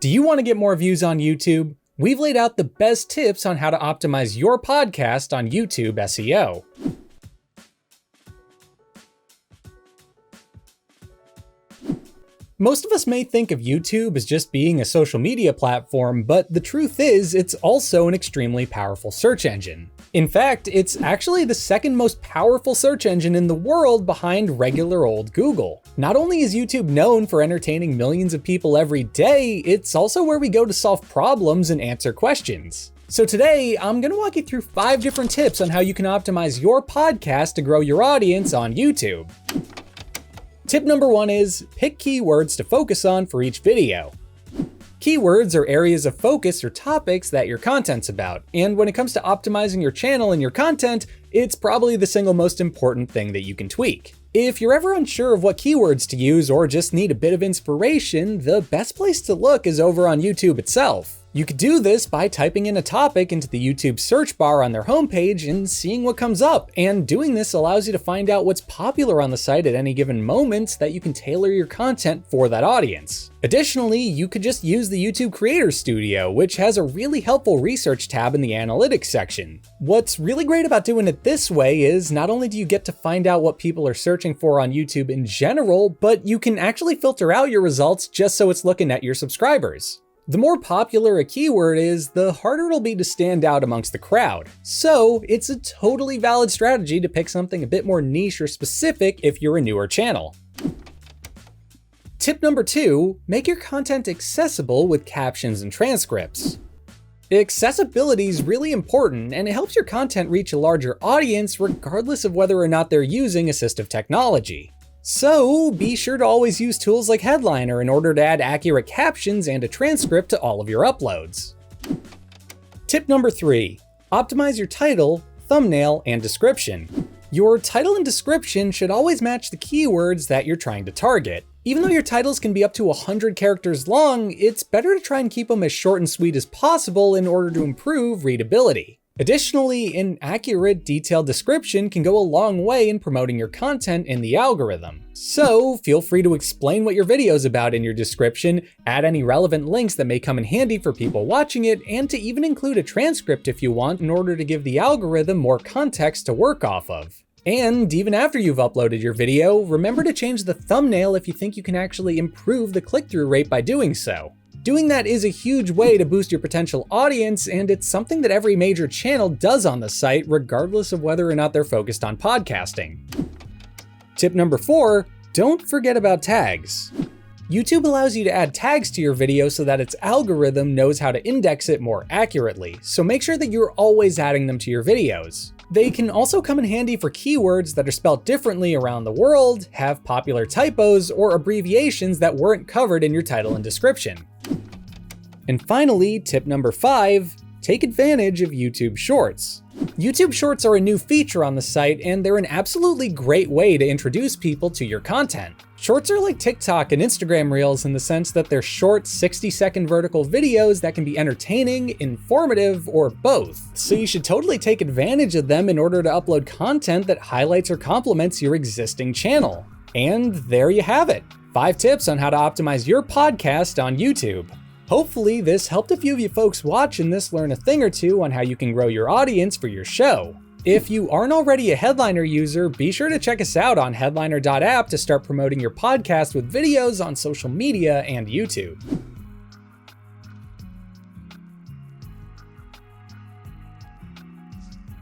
Do you want to get more views on YouTube? We've laid out the best tips on how to optimize your podcast on YouTube SEO. Most of us may think of YouTube as just being a social media platform, but the truth is it's also an extremely powerful search engine. In fact, it's actually the second most powerful search engine in the world behind regular old Google. Not only is YouTube known for entertaining millions of people every day, it's also where we go to solve problems and answer questions. So today, I'm gonna walk you through 5 different tips on how you can optimize your podcast to grow your audience on YouTube. Tip number 1 is pick keywords to focus on for each video. Keywords are areas of focus or topics that your content's about, and when it comes to optimizing your channel and your content, it's probably the single most important thing that you can tweak. If you're ever unsure of what keywords to use or just need a bit of inspiration, the best place to look is over on YouTube itself. You could do this by typing in a topic into the YouTube search bar on their homepage and seeing what comes up, and doing this allows you to find out what's popular on the site at any given moment so that you can tailor your content for that audience. Additionally, you could just use the YouTube Creator Studio, which has a really helpful research tab in the analytics section. What's really great about doing it this way is not only do you get to find out what people are searching for on YouTube in general, but you can actually filter out your results just so it's looking at your subscribers. The more popular a keyword is, the harder it'll be to stand out amongst the crowd. So it's a totally valid strategy to pick something a bit more niche or specific if you're a newer channel. Tip number 2, make your content accessible with captions and transcripts. Accessibility is really important, and it helps your content reach a larger audience regardless of whether or not they're using assistive technology. So be sure to always use tools like Headliner in order to add accurate captions and a transcript to all of your uploads. Tip number 3, optimize your title, thumbnail, and description. Your title and description should always match the keywords that you're trying to target. Even though your titles can be up to 100 characters long, it's better to try and keep them as short and sweet as possible in order to improve readability. Additionally, an accurate, detailed description can go a long way in promoting your content in the algorithm. So feel free to explain what your video is about in your description, add any relevant links that may come in handy for people watching it, and to even include a transcript if you want in order to give the algorithm more context to work off of. And even after you've uploaded your video, remember to change the thumbnail if you think you can actually improve the click-through rate by doing so. Doing that is a huge way to boost your potential audience, and it's something that every major channel does on the site, regardless of whether or not they're focused on podcasting. Tip number 4, don't forget about tags. YouTube allows you to add tags to your video so that its algorithm knows how to index it more accurately, so make sure that you're always adding them to your videos. They can also come in handy for keywords that are spelled differently around the world, have popular typos, or abbreviations that weren't covered in your title and description. And finally, tip number 5, take advantage of YouTube Shorts. YouTube Shorts are a new feature on the site, and they're an absolutely great way to introduce people to your content. Shorts are like TikTok and Instagram Reels in the sense that they're short 60-second vertical videos that can be entertaining, informative, or both. So you should totally take advantage of them in order to upload content that highlights or complements your existing channel. And there you have it, 5 tips on how to optimize your podcast on YouTube. Hopefully this helped a few of you folks watching this learn a thing or two on how you can grow your audience for your show. If you aren't already a Headliner user, be sure to check us out on headliner.app to start promoting your podcast with videos on social media and YouTube.